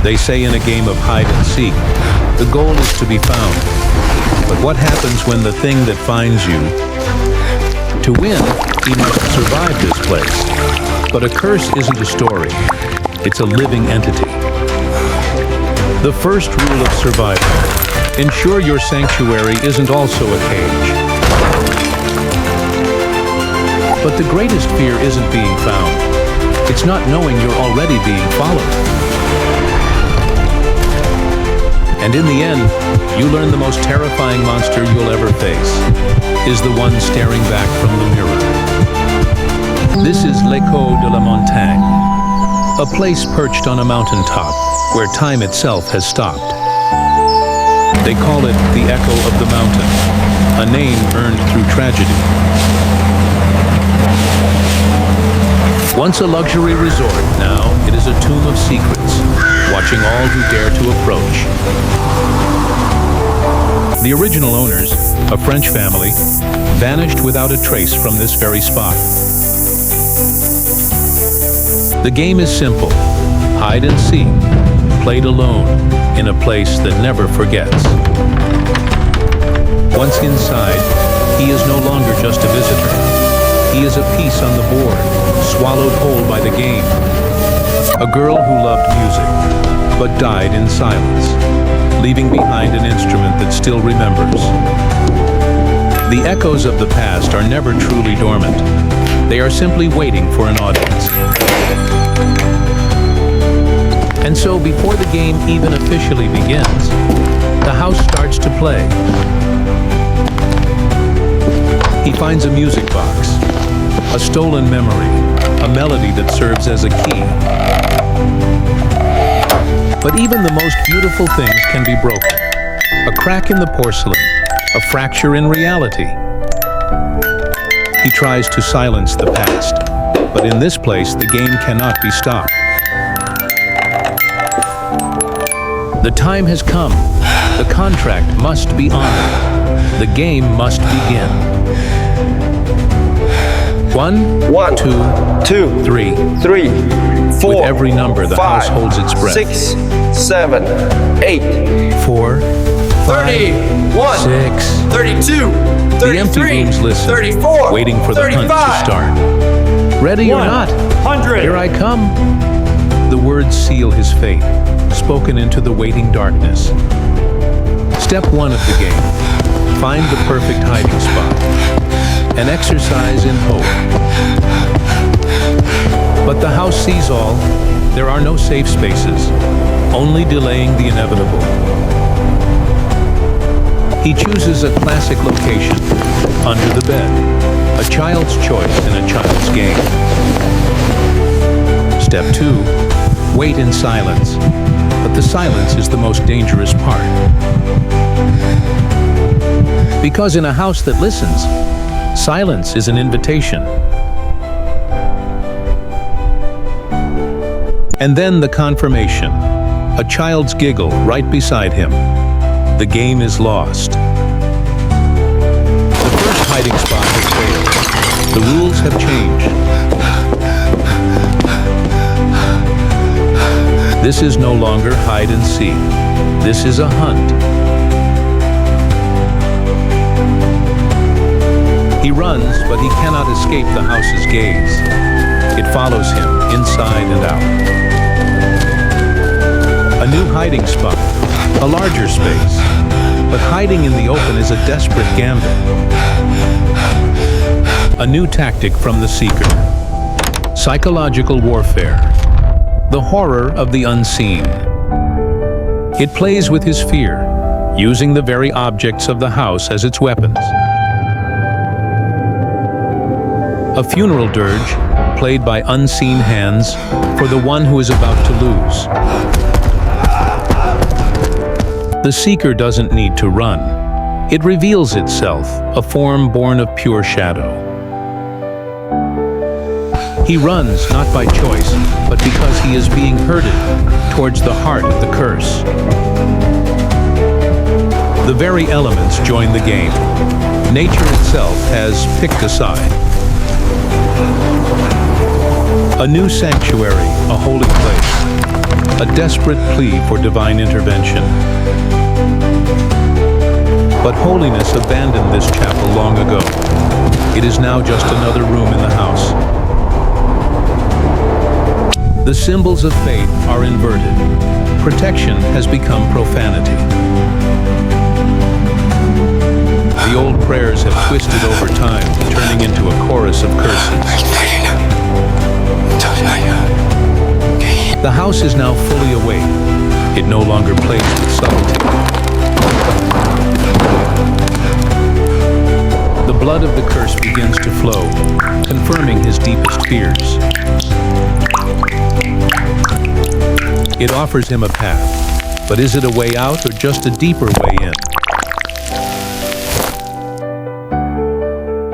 They say in a game of hide and seek, the goal is to be found. But what happens when the thing that finds you? To win, you must survive this place. But a curse isn't a story. It's a living entity. The first rule of survival: ensure your sanctuary isn't also a cage. But the greatest fear isn't being found. It's not knowing you're already being followed. And in the end, you learn the most terrifying monster you'll ever face is the one staring back from the mirror. This is l'Echo de la Montagne, a place perched on a mountaintop where time itself has stopped. They call it the Echo of the Mountain, a name earned through tragedy. Once a luxury resort, now it is a tomb of secrets, watching all who dare to approach. The original owners, a French family, vanished without a trace from this very spot. The game is simple: hide and seek, played alone, in a place that never forgets. Once inside, he is no longer just a visitor. He is a piece on the board, swallowed whole by the game. A girl who loved music, but died in silence, leaving behind an instrument that still remembers. The echoes of the past are never truly dormant. They are simply waiting for an audience. And so, before the game even officially begins, the house starts to play. He finds a music box, a stolen memory, a melody that serves as a key. But even the most beautiful things can be broken. A crack in the porcelain, a fracture in reality. He tries to silence the past, but in this place, the game cannot be stopped. The time has come. The contract must be honored. The game must begin. One, two, three. Four, with every number, the five, house holds its breath. 6, 7, 8, 4, 31, 6. 32, The empty 33, rooms listen, 34, waiting for the hunt 35, to start. Ready or not, 100. here I come. The words seal his fate, spoken into the waiting darkness. Step 1 of the game: find the perfect hiding spot. An exercise in hope. But the house sees all. There are no safe spaces, only delaying the inevitable. He chooses a classic location, under the bed, a child's choice in a child's game. Step 2, wait in silence. But the silence is the most dangerous part. Because in a house that listens, silence is an invitation. And then the confirmation, a child's giggle right beside him. The game is lost. The first hiding spot has failed. The rules have changed. This is no longer hide and seek. This is a hunt. He runs, but he cannot escape the house's gaze. It follows him inside and out. A new hiding spot, a larger space. But hiding in the open is a desperate gambit. A new tactic from the seeker. Psychological warfare. The horror of the unseen. It plays with his fear, using the very objects of the house as its weapons. A funeral dirge, played by unseen hands, for the one who is about to lose. The seeker doesn't need to run. It reveals itself, a form born of pure shadow. He runs not by choice, but because he is being herded towards the heart of the curse. The very elements join the game. Nature itself has picked a side. A new sanctuary, a holy place. a desperate plea for divine intervention. But holiness abandoned this chapel long ago. It is now just another room in the house. The symbols of faith are inverted. Protection has become profanity. The old prayers have twisted over time, turning into a chorus of curses. The house is now fully awake. It no longer plays with subtlety. The blood of the curse begins to flow, confirming his deepest fears. It offers him a path, but is it a way out or just a deeper way in?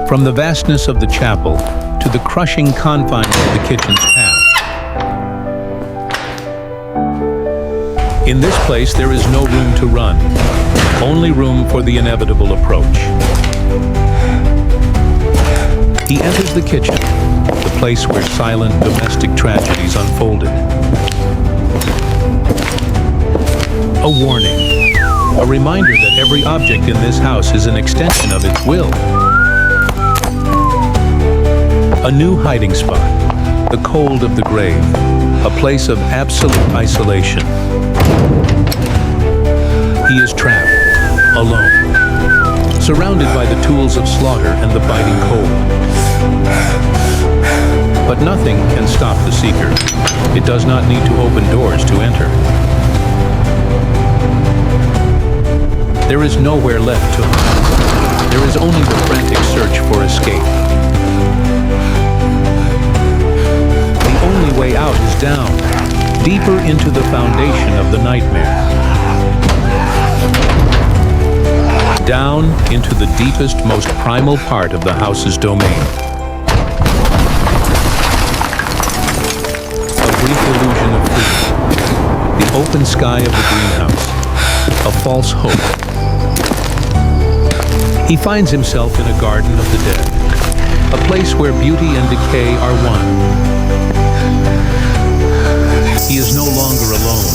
From the vastness of the chapel to the crushing confines of the kitchen's path. In this place, there is no room to run, only room for the inevitable approach. He enters the kitchen, the place where silent domestic tragedies unfolded. A warning, a reminder that every object in this house is an extension of its will. A new hiding spot, the cold of the grave, a place of absolute isolation. He is trapped, alone, surrounded by the tools of slaughter and the biting cold. But nothing can stop the seeker. It does not need to open doors to enter. There is nowhere left to hide. There is only the frantic search for escape. The only way out is down, deeper into the foundation of the nightmare. Down into the deepest, most primal part of the house's domain. A brief illusion of freedom. The open sky of the greenhouse. A false hope. He finds himself in a garden of the dead. A place where beauty and decay are one. He is no longer alone.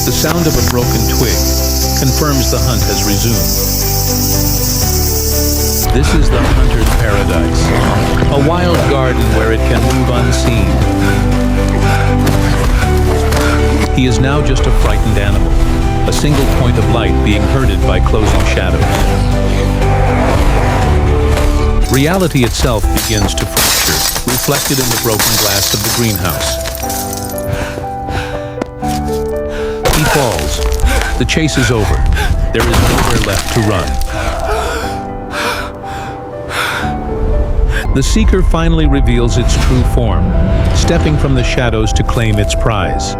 The sound of a broken twig confirms the hunt has resumed. This is the hunter's paradise, a wild garden where it can move unseen. He is now just a frightened animal, a single point of light being herded by closing shadows. Reality itself begins to fracture, reflected in the broken glass of the greenhouse. He falls. The chase is over. There is nowhere left to run. The seeker finally reveals its true form, stepping from the shadows to claim its prize.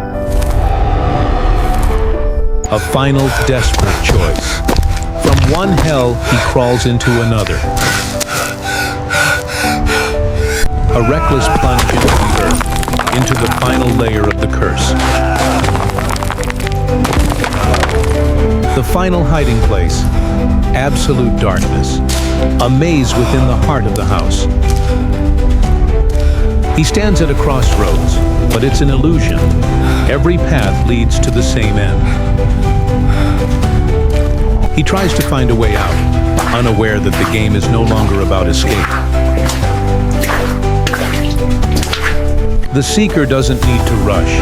A final, desperate choice. From one hell, he crawls into another. A reckless plunge into the earth, into the final layer of the curse. The final hiding place, absolute darkness, a maze within the heart of the house. He stands at a crossroads, but it's an illusion. Every path leads to the same end. He tries to find a way out, unaware that the game is no longer about escape. The seeker doesn't need to rush.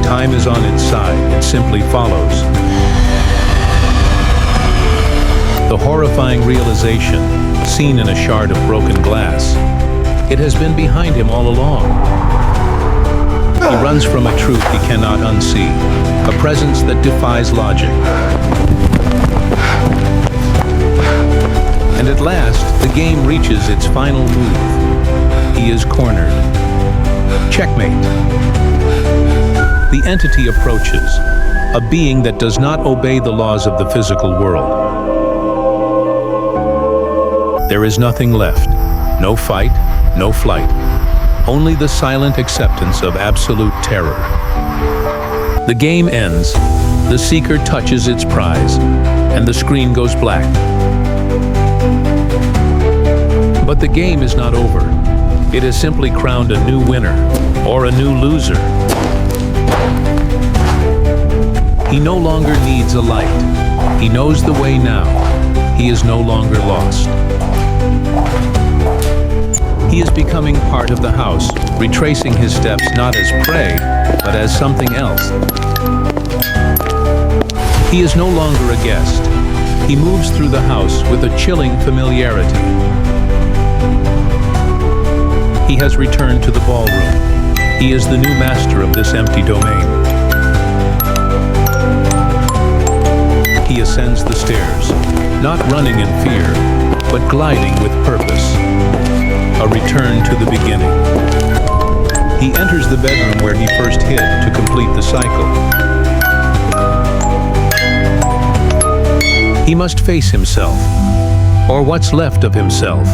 Time is on its side, it simply follows. The horrifying realization, seen in a shard of broken glass, it has been behind him all along. He runs from a truth he cannot unsee, a presence that defies logic. And at last, the game reaches its final move. He is cornered. Checkmate. The entity approaches, a being that does not obey the laws of the physical world. There is nothing left. No fight, no flight. Only the silent acceptance of absolute terror. The game ends. The seeker touches its prize, and the screen goes black. But the game is not over. It has simply crowned a new winner, or a new loser. He no longer needs a light. He knows the way now. He is no longer lost. He is becoming part of the house, retracing his steps not as prey, but as something else. He is no longer a guest. He moves through the house with a chilling familiarity. He has returned to the ballroom. He is the new master of this empty domain. He ascends the stairs, not running in fear, but gliding with purpose. A return to the beginning. He enters the bedroom where he first hid to complete the cycle. He must face himself, or what's left of himself,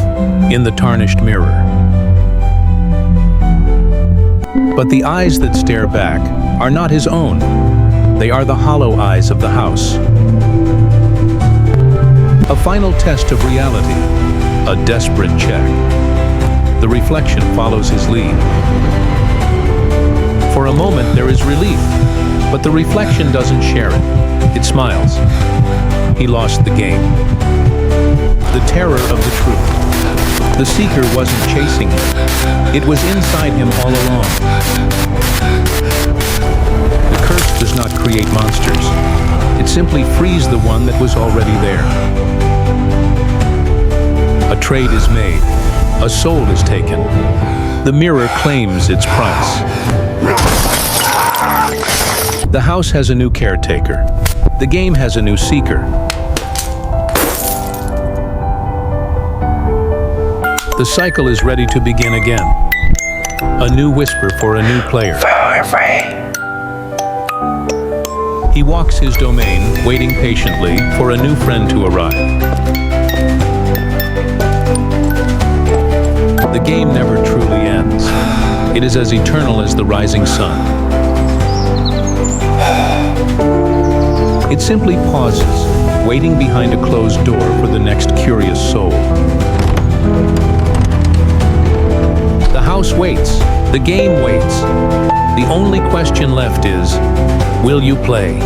in the tarnished mirror. But the eyes that stare back are not his own. They are the hollow eyes of the house. A final test of reality, a desperate check. The reflection follows his lead. For a moment there is relief, but the reflection doesn't share it. It smiles. He lost the game. The terror of the truth. The seeker wasn't chasing him. It was inside him all along. The curse does not create monsters. It simply frees the one that was already there. A trade is made. A soul is taken. The mirror claims its price. The house has a new caretaker. The game has a new seeker. The cycle is ready to begin again. A new whisper for a new player. He walks his domain, waiting patiently for a new friend to arrive. The game never truly ends. It is as eternal as the rising sun. It simply pauses, waiting behind a closed door for the next curious soul. The house waits. The game waits. The only question left is, will you play?